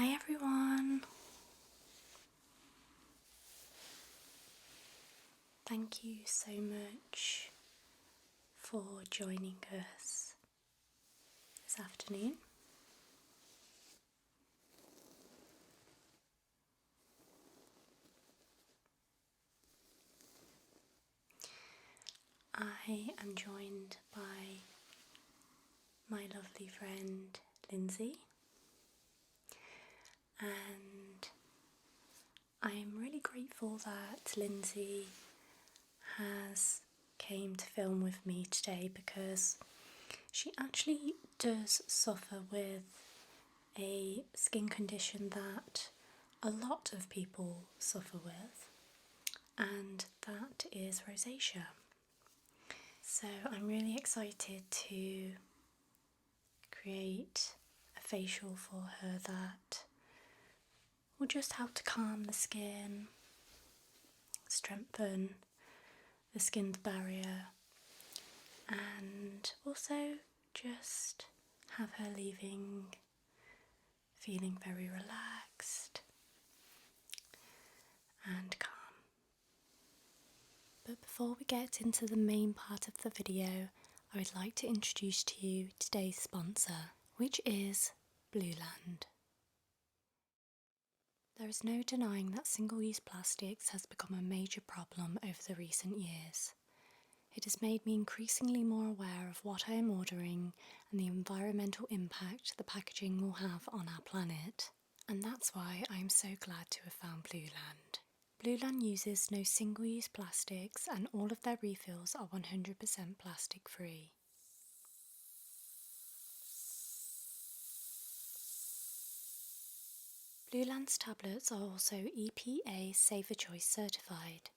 Hi everyone! Thank you so much for joining us this afternoon. I am joined by my lovely friend Lyndsey, and I am really grateful that Lyndsey has came to film with me today because she actually does suffer with a skin condition that a lot of people suffer with, and that is rosacea. So I'm really excited to create a facial for her that will just help to calm the skin, strengthen the skin's barrier, and also just have her leaving feeling very relaxed and calm. But before we get into the main part of the video, I would like to introduce to you today's sponsor, which is Blueland. There is no denying that single-use plastics has become a major problem over the recent years. It has made me increasingly more aware of what I am ordering and the environmental impact the packaging will have on our planet. And that's why I am so glad to have found Blueland. Blueland uses no single-use plastics and all of their refills are 100% plastic free. Blueland's tablets are also EPA Safer Choice certified,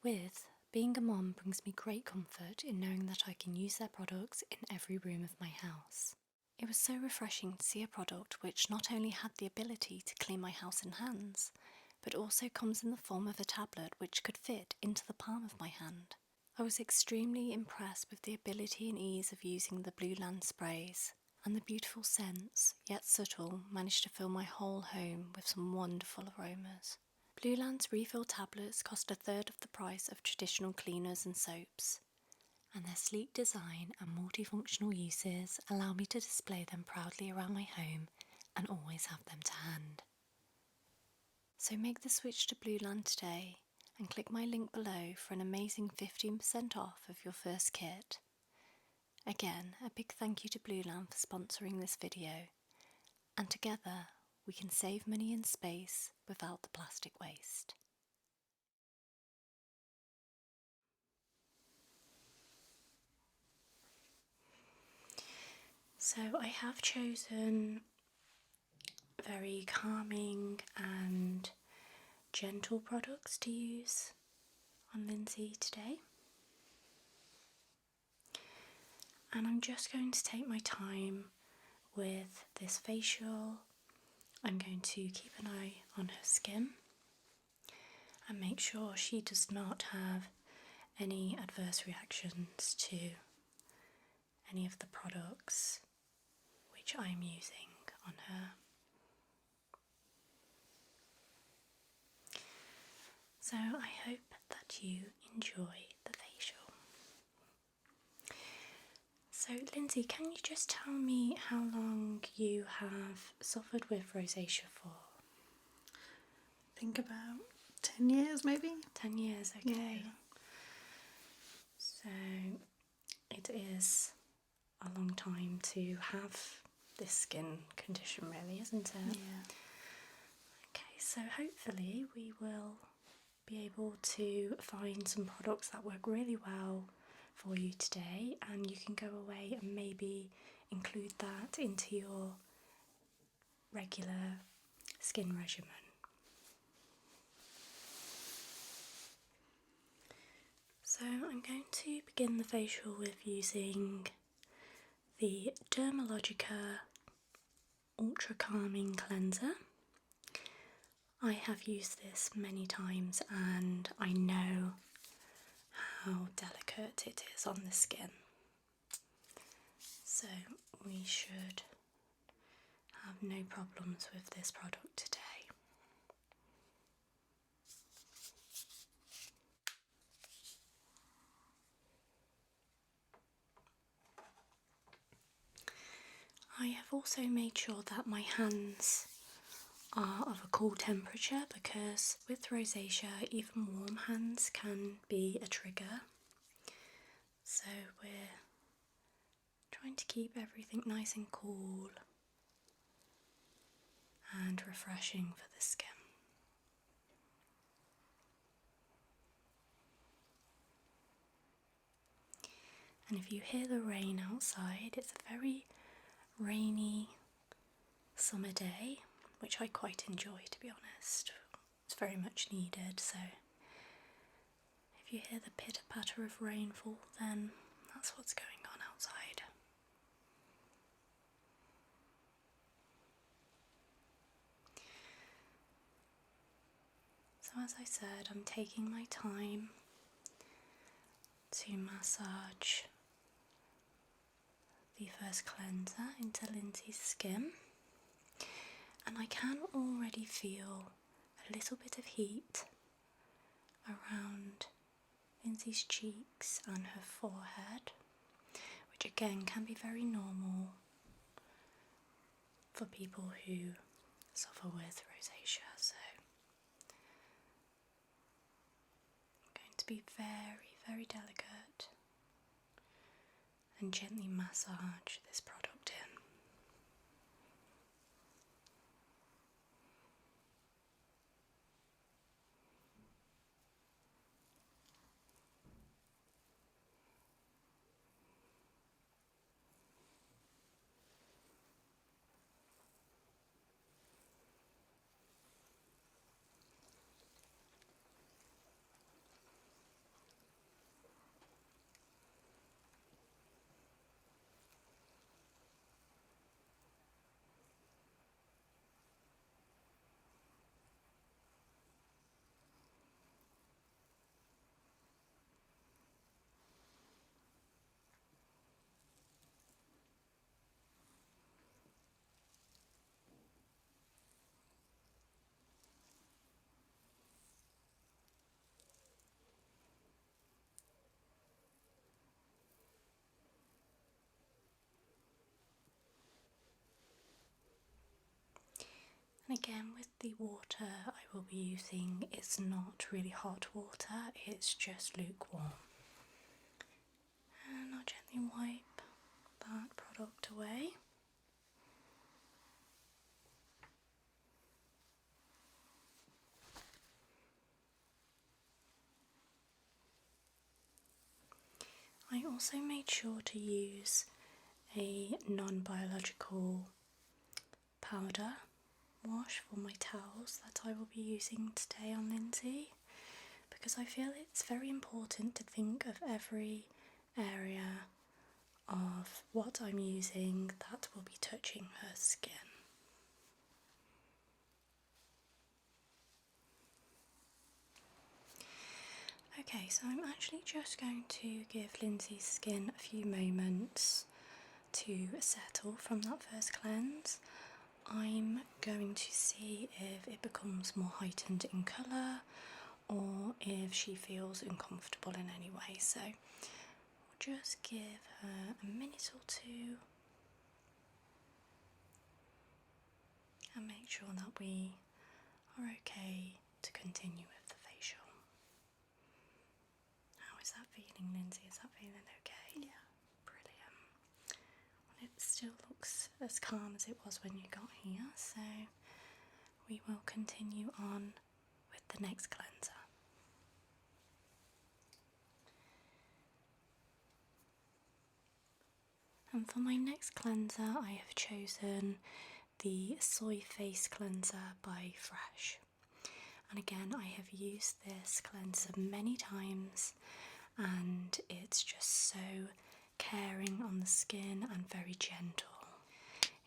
with being a mom brings me great comfort in knowing that I can use their products in every room of my house. It was so refreshing to see a product which not only had the ability to clean my house and hands, but also comes in the form of a tablet which could fit into the palm of my hand. I was extremely impressed with the ability and ease of using the Blueland sprays, and the beautiful scents, yet subtle, managed to fill my whole home with some wonderful aromas. Blueland's refill tablets cost a third of the price of traditional cleaners and soaps, and their sleek design and multifunctional uses allow me to display them proudly around my home and always have them to hand. So make the switch to Blueland today and click my link below for an amazing 15% off of your first kit. Again, a big thank you to Blueland for sponsoring this video, and together we can save money and space without the plastic waste. So I have chosen very calming and gentle products to use on Lyndsey today. And I'm just going to take my time with this facial. I'm going to keep an eye on her skin and make sure she does not have any adverse reactions to any of the products which I'm using on her. So I hope that you enjoy the facial. So Lyndsey, can you just tell me how long you have suffered with rosacea for? I think about 10 years maybe. 10 years, okay. Yeah. So it is a long time to have this skin condition, really, isn't it? Yeah. Okay, so hopefully we will be able to find some products that work really well for you today, and you can go away and maybe include that into your regular skin regimen. So I'm going to begin the facial with using the Dermalogica Ultra Calming Cleanser. I have used this many times and I know how delicate it is on the skin. So we should have have no problems with this product today. I have also made sure that my hands are of a cool temperature because with rosacea even warm hands can be a trigger. So we're trying to keep everything nice and cool and refreshing for the skin. And if you hear the rain outside, it's a very rainy summer day, which I quite enjoy, to be honest. It's very much needed, so if you hear the pitter-patter of rainfall, then that's what's going on outside. So as I said, I'm taking my time to massage the first cleanser into Lyndsey's skin, and I can already feel a little bit of heat around Lyndsey's cheeks and her forehead, which again can be very normal for people who suffer with rosacea. So I'm going to be very, very delicate and gently massage this product in. And again, with the water I will be using, it's not really hot water, it's just lukewarm. And I'll gently wipe that product away. I also made sure to use a non-biological powder wash for my towels that I will be using today on Lyndsey, because I feel it's very important to think of every area of what I'm using that will be touching her skin. Okay, so I'm actually just going to give Lyndsey's skin a few moments to settle from that first cleanse. I'm going to see if it becomes more heightened in colour or if she feels uncomfortable in any way. So we'll just give her a minute or two and make sure that we are okay to continue with the facial. How is that feeling, Lyndsey? Is that feeling okay? Yeah. Brilliant. It still looks as calm as it was when you got here, so we will continue on with the next cleanser. And for my next cleanser, I have chosen the Soy Face Cleanser by Fresh. And again, I have used this cleanser many times, and it's just so caring on the skin and very gentle.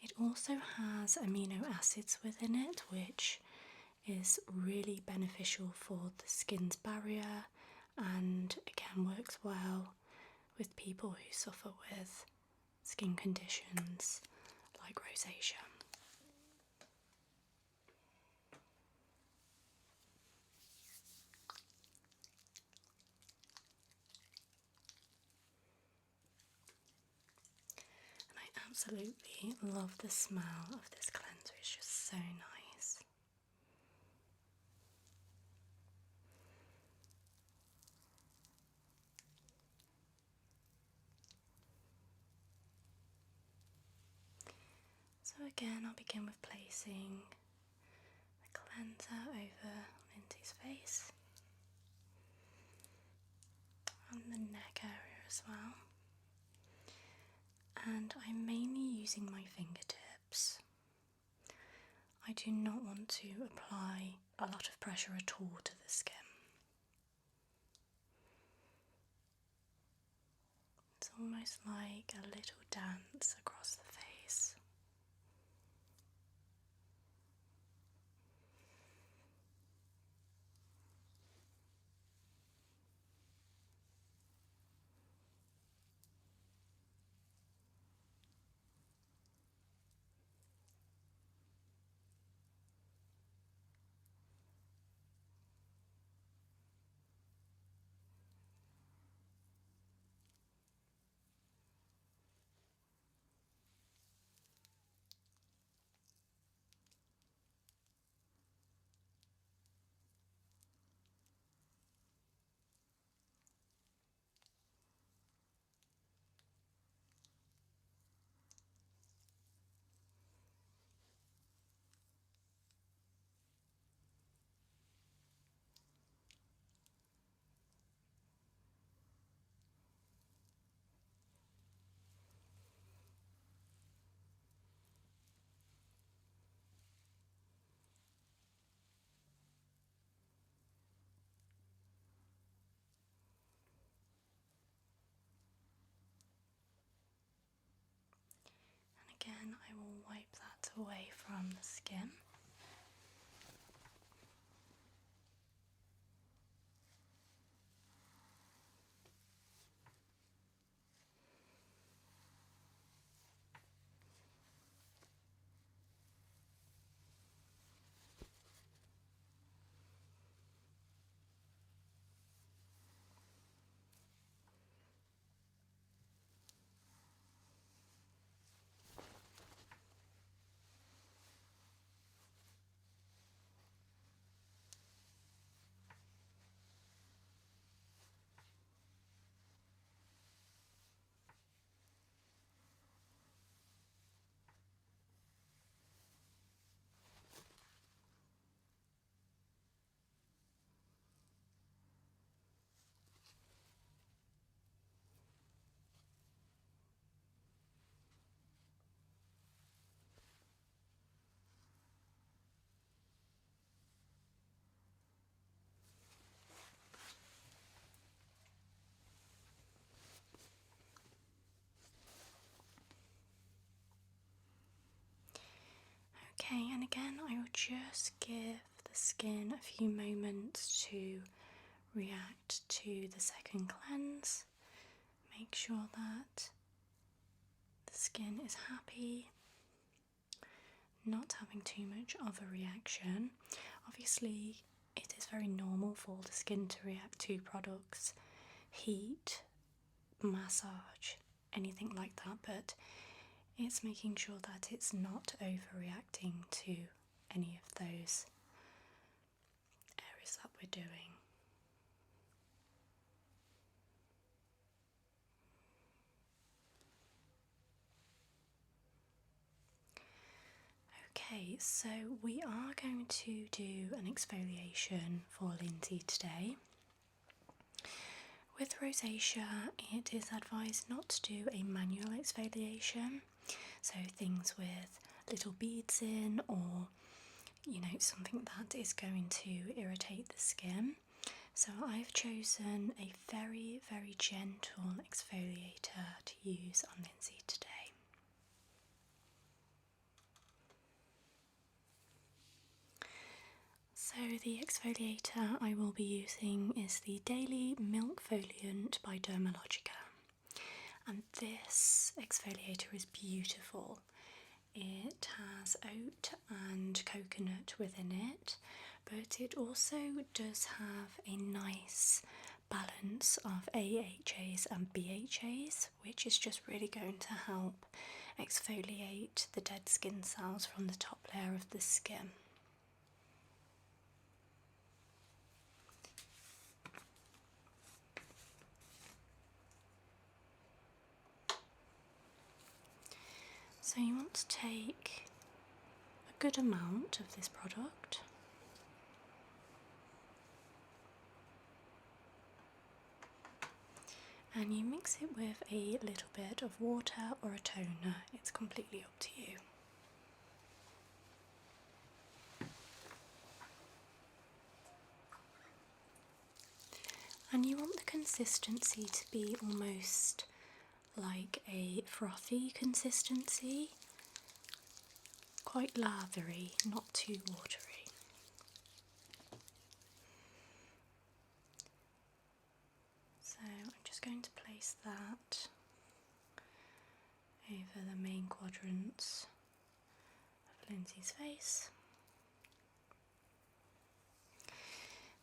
It also has amino acids within it, which is really beneficial for the skin's barrier and again works well with people who suffer with skin conditions like rosacea. absolutely love the smell of this cleanser, it's just so nice. So again, I'll begin with placing the cleanser over Lyndsey's face and the neck area as well. And I'm mainly using my fingertips. I do not want to apply a lot of pressure at all to the skin. It's almost like a little dance across the face. Again, I will wipe that away from the skin. Okay, and again, I will just give the skin a few moments to react to the second cleanse. Make sure that the skin is happy, not having too much of a reaction. Obviously, it is very normal for the skin to react to products, heat, massage, anything like that, but it's making sure that it's not overreacting to any of those areas that we're doing. Okay, so we are going to do an exfoliation for Lyndsey today. With rosacea, it is advised not to do a manual exfoliation, so things with little beads in, or something that is going to irritate the skin. So I've chosen a very, very gentle exfoliator to use on Lyndsey today. So the exfoliator I will be using is the Daily Milk Foliant by Dermalogica. And this exfoliator is beautiful. It has oat and coconut within it, but it also does have a nice balance of AHAs and BHAs, which is just really going to help exfoliate the dead skin cells from the top layer of the skin. So you want to take a good amount of this product and you mix it with a little bit of water or a toner. It's completely up to you. And you want the consistency to be almost like a frothy consistency, quite lathery, not too watery. So I'm just going to place that over the main quadrants of Lyndsey's face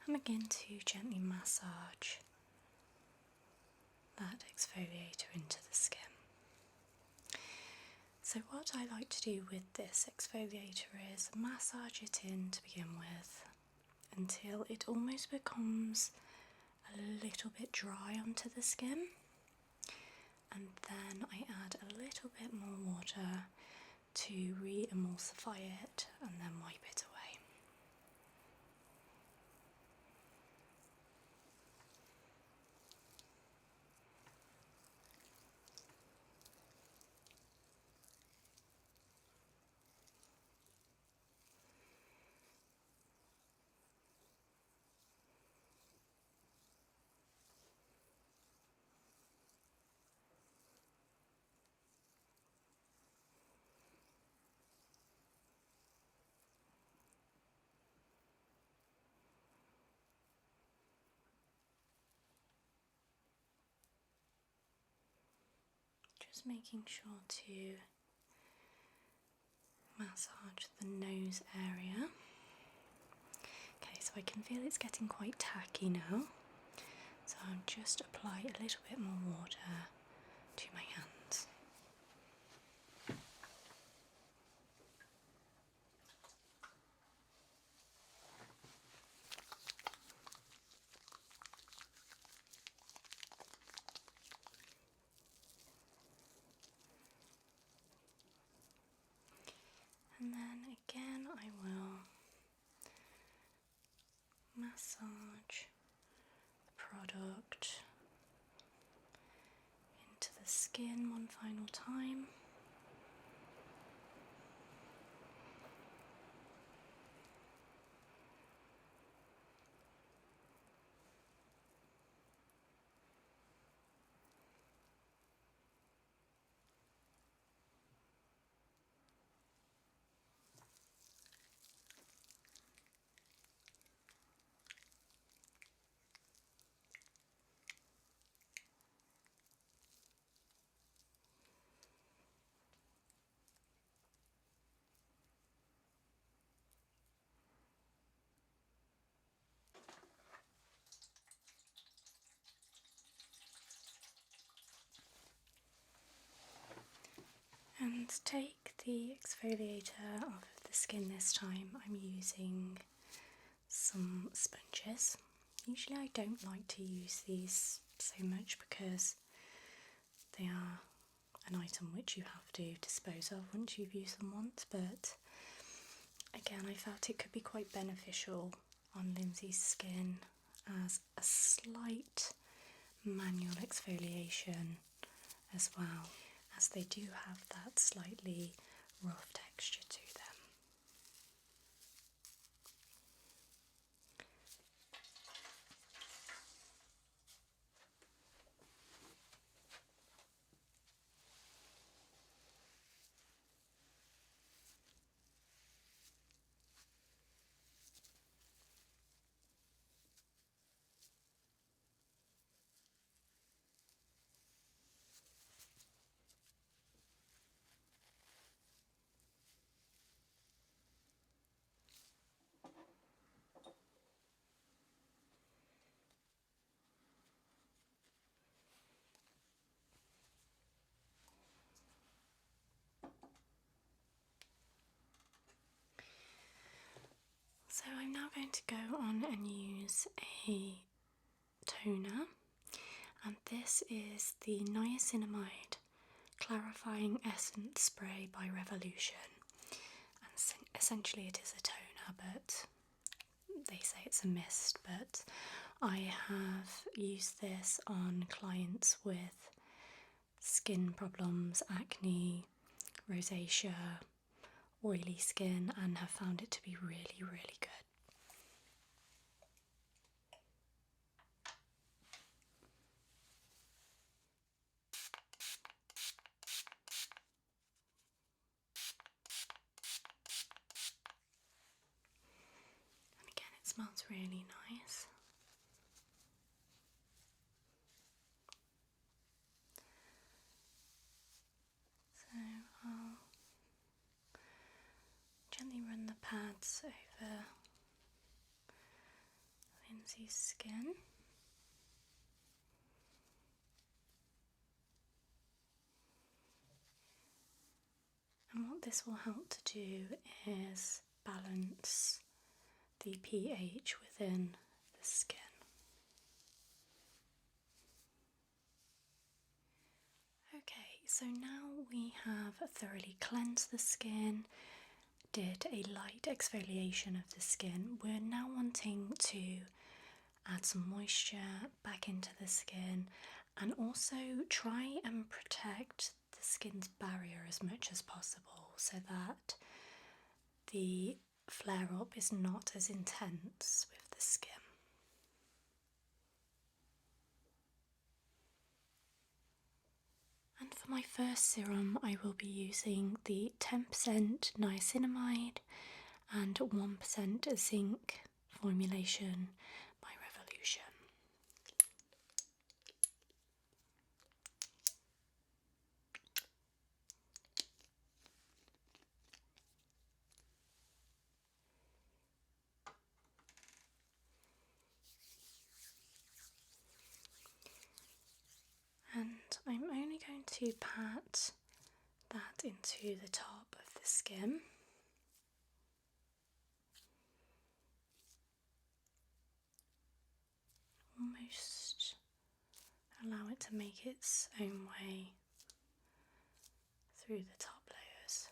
and begin to gently massage that exfoliator into the skin. So what I like to do with this exfoliator is massage it in to begin with until it almost becomes a little bit dry onto the skin, and then I add a little bit more water to re-emulsify it and then wipe it away. Just making sure to massage the nose area. Okay, so I can feel it's getting quite tacky now, so I'll just apply a little bit more water to my hands. And then again I will massage the product into the skin one final time. And take the exfoliator off of the skin this time. I'm using some sponges. Usually I don't like to use these so much because they are an item which you have to dispose of once you've used them once, but again I felt it could be quite beneficial on Lyndsey's skin as a slight manual exfoliation as well, as they do have that slightly rough texture to them. now going to go on and use a toner, and this is the Niacinamide Clarifying Essence Spray by Revolution. And essentially it is a toner, but they say it's a mist, but I have used this on clients with skin problems, acne, rosacea, oily skin, and have found it to be really, really good. And again, it smells really nice. So I'll gently run the pads over Lyndsey's skin. And what this will help to do is balance the pH within the skin. Okay, so now we have thoroughly cleansed the skin, did a light exfoliation of the skin. We're now wanting to add some moisture back into the skin and also try and protect the skin's barrier as much as possible so that the flare up is not as intense with the skin. And for my first serum, I will be using the 10% niacinamide and 1% zinc formulation by Revolution. And I'm only going to pat that into the top of the skin. Almost allow it to make its own way through the top layers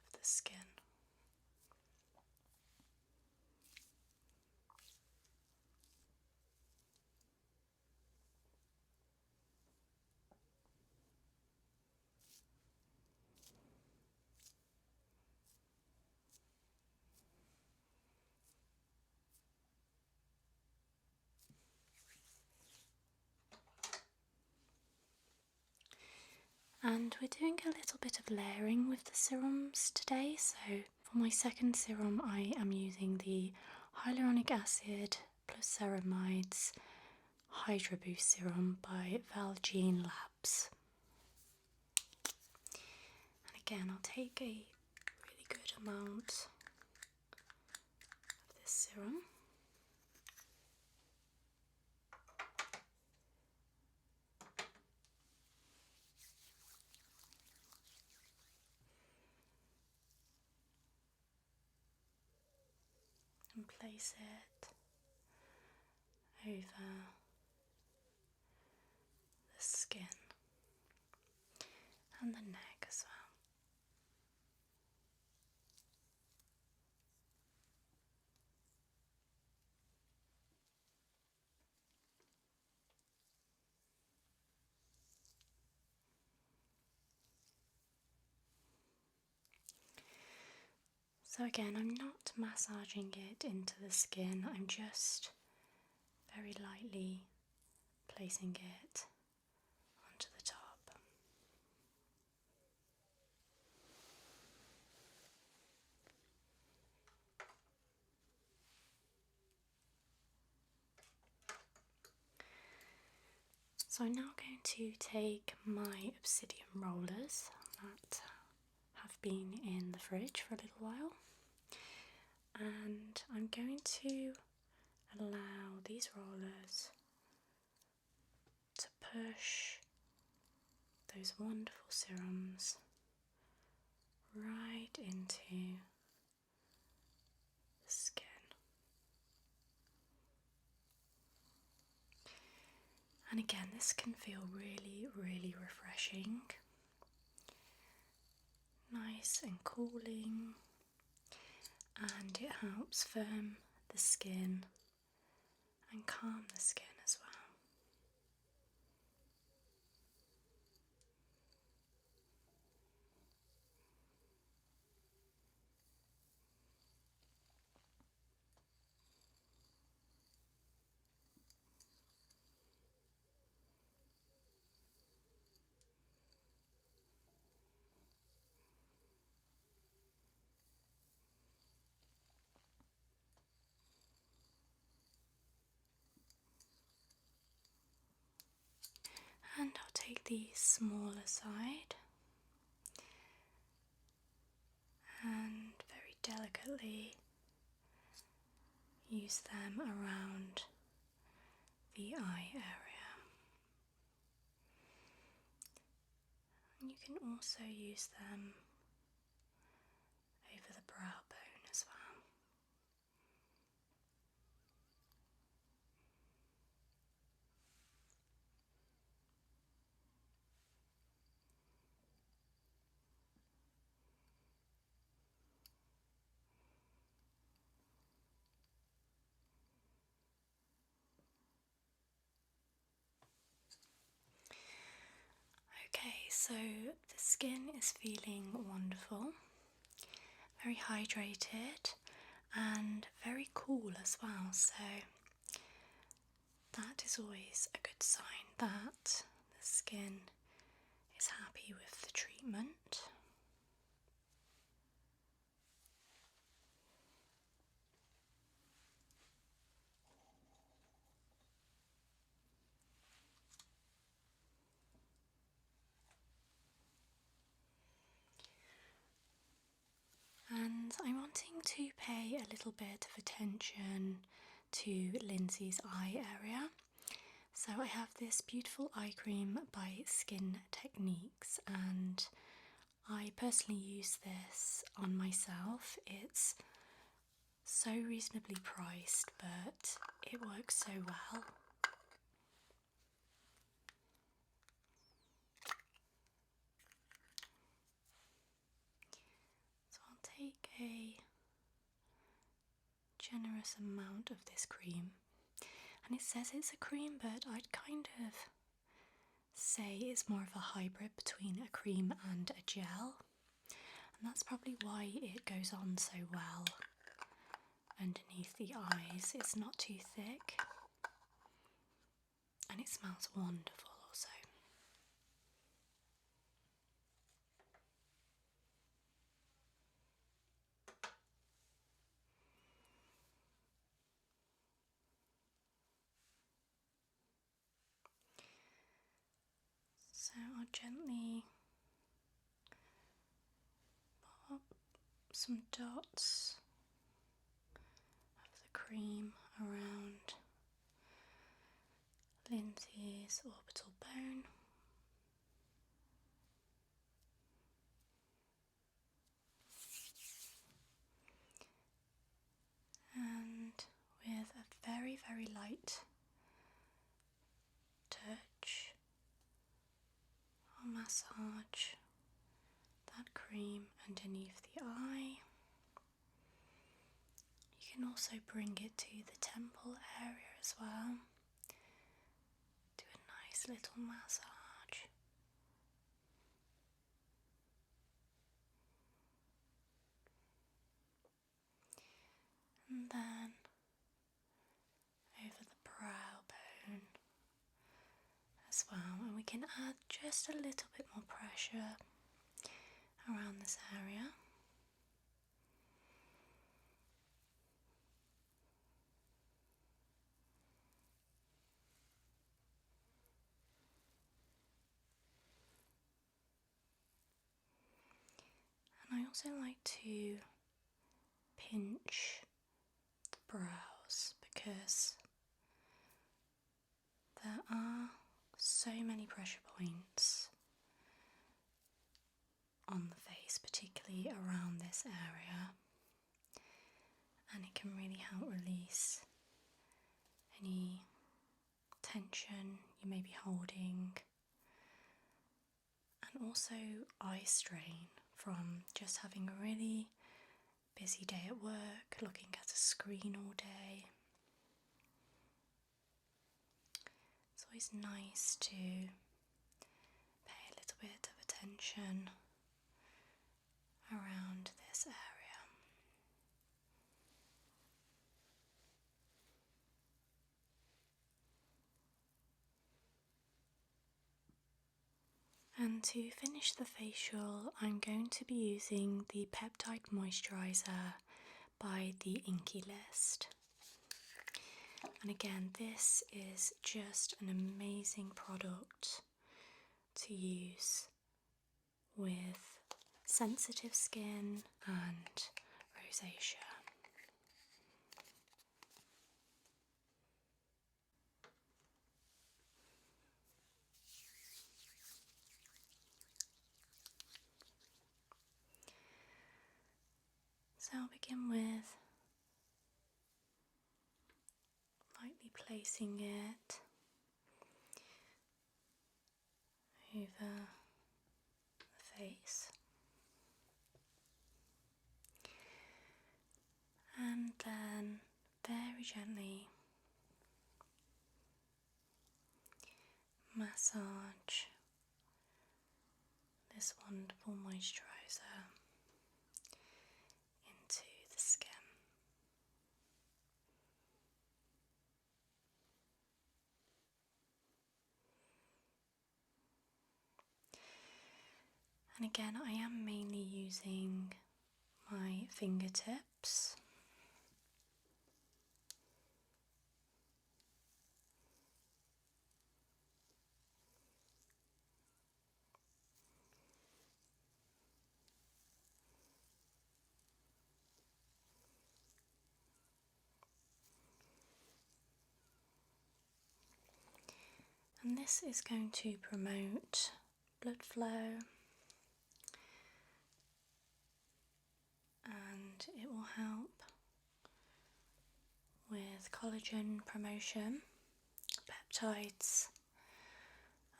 of the skin. And we're doing a little bit of layering with the serums today. So for my second serum, I am using the hyaluronic acid plus ceramides Hydra Boost Serum by Valgene Labs. And again, I'll take a really good amount of this serum. And place it over the skin and the neck as well. So again, I'm not massaging it into the skin, I'm just very lightly placing it onto the top. So I'm now going to take my obsidian rollers that have been in the fridge for a little while, and I'm going to allow these rollers to push those wonderful serums right into the skin. And again, this can feel really, really refreshing. Nice and cooling, and it helps firm the skin and calm the skin as well. And I'll take the smaller side and very delicately use them around the eye area. And you can also use them over the brow bone as well. Okay, so the skin is feeling wonderful, very hydrated and very cool as well, so that is always a good sign that the skin is happy with the treatment. And I'm wanting to pay a little bit of attention to Lyndsey's eye area. So I have this beautiful eye cream by Skin Techniques, and I personally use this on myself. It's so reasonably priced, but it works so well. So I'll take a generous amount of this cream, and it says it's a cream, but I'd kind of say it's more of a hybrid between a cream and a gel, and that's probably why it goes on so well underneath the eyes. It's not too thick and it smells wonderful also. So I'll gently pop some dots of the cream around Lyndsey's orbital bone. And with a very, very light touch, I'll massage that cream underneath the eye. You can also bring it to the temple area as well. Do a nice little massage. And then over the brow bone as well. And we can add just a little bit more pressure around this area. And I also like to pinch the brows because there are so many pressure points on the face, particularly around this area, and it can really help release any tension you may be holding, and also eye strain from just having a really busy day at work, looking at a screen all day. It's always nice to pay a little bit of attention around this area. And to finish the facial, I'm going to be using the Peptide Moisturiser by the Inky List. And again, this is just an amazing product to use with sensitive skin and rosacea. So I'll begin with lightly placing it over the face, and then very gently massage this wonderful moisturiser into the skin. And again, I am mainly using my fingertips. And this is going to promote blood flow, and it will help with collagen promotion. Peptides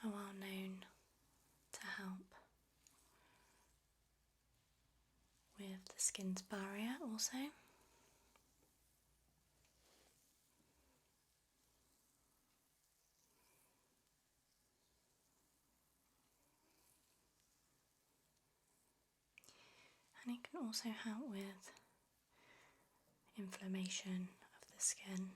are well known to help with the skin's barrier also. And it can also help with inflammation of the skin.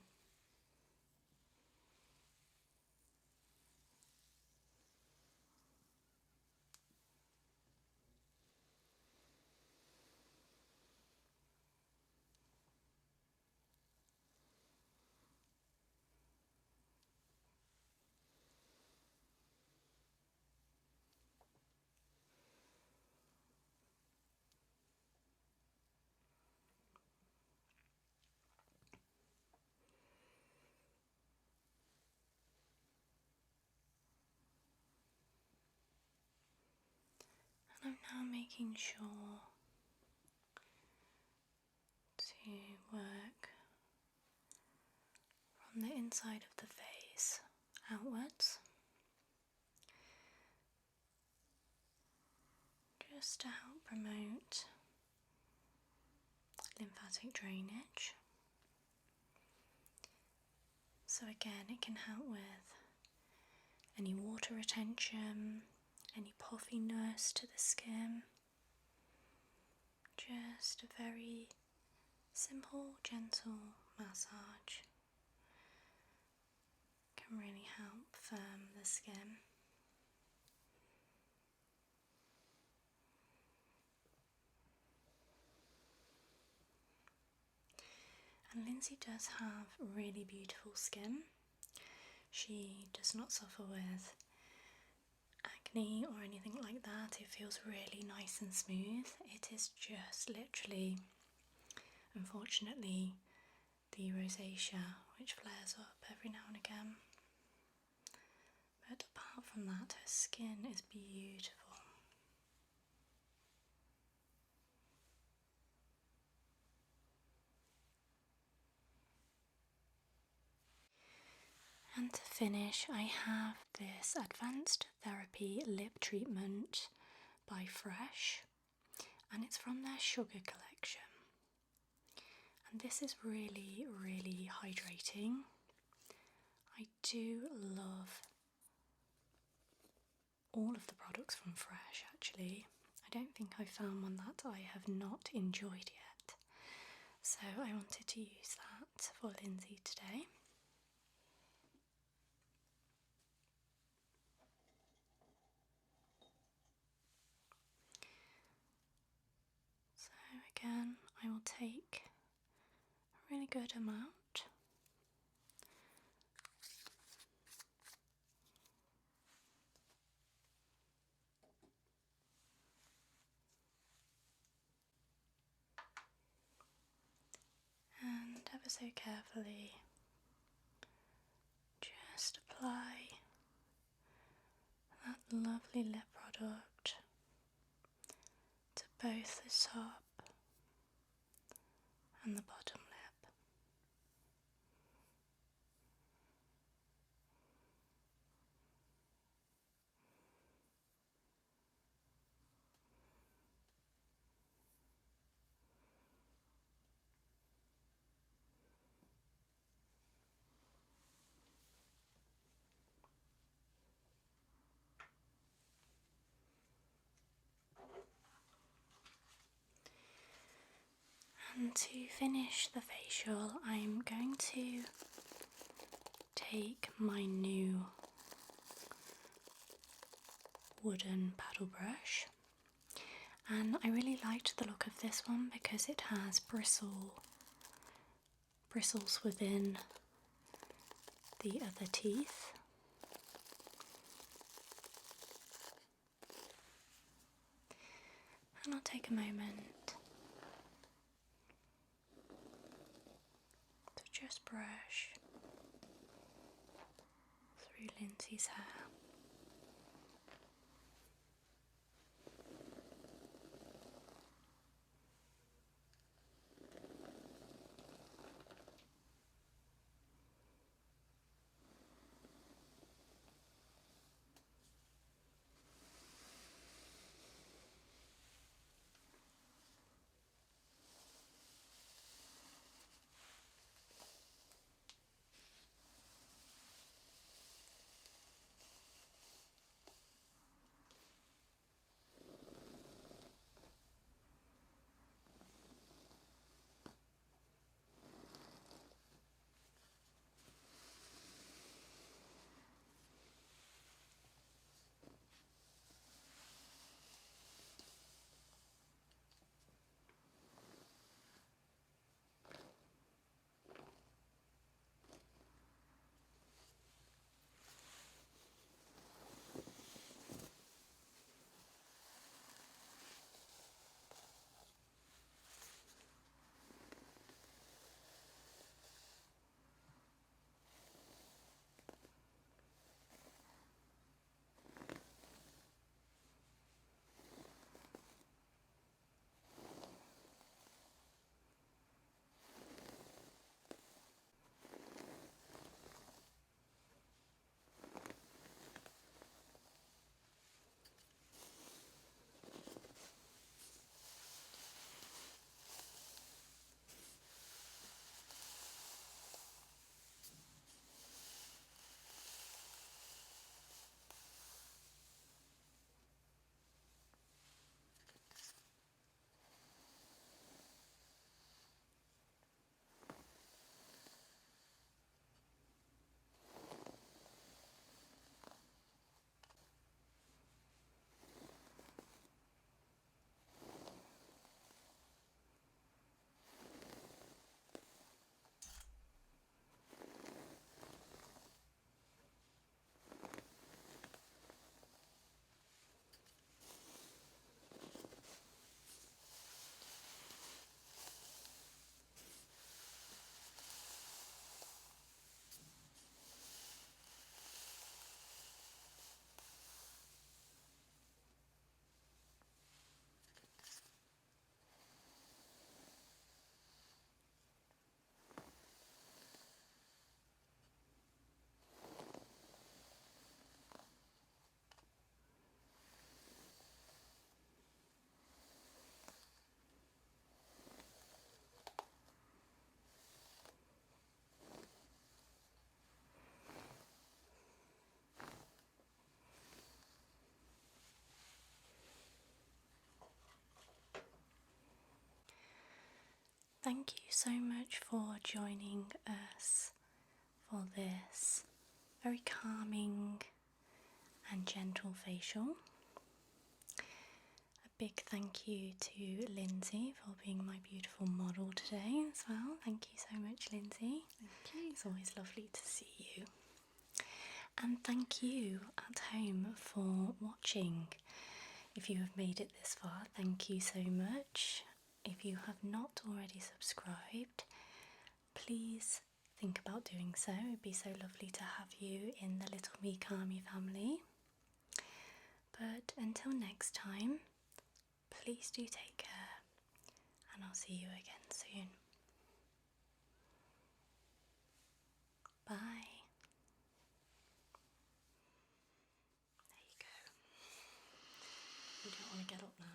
And I'm now making sure to work from the inside of the face outwards, just to help promote lymphatic drainage. So again, it can help with any water retention, any puffiness to the skin. Just a very simple, gentle massage can really help firm the skin. And Lyndsey does have really beautiful skin. She does not suffer with acne or anything like that. It feels really nice and smooth. It is just literally, unfortunately, the rosacea which flares up every now and again. But apart from that, her skin is beautiful. And to finish, I have this Advanced Therapy Lip Treatment by Fresh, and it's from their Sugar collection. And this is really, really hydrating. I do love all of the products from Fresh actually. I don't think I've found one that I have not enjoyed yet. So I wanted to use that for Lyndsey today. So again, I will take a really good amount. And ever so carefully just apply that lovely lip product to both the top and the bottom lip. And to finish the facial, I'm going to take my new wooden paddle brush, and I really liked the look of this one because it has bristles within the other teeth. And I'll take a moment to just brush through Lyndsey's hair. Thank you so much for joining us for this very calming and gentle facial. A big thank you to Lyndsey for being my beautiful model today as well. Thank you so much, Lyndsey. Thank you. It's always lovely to see you. And thank you at home for watching. If you have made it this far, thank you so much. If you have not already subscribed, please think about doing so. It'd be so lovely to have you in the Little Me Kami family. But until next time, please do take care, and I'll see you again soon. Bye. There you go. You don't want to get up now.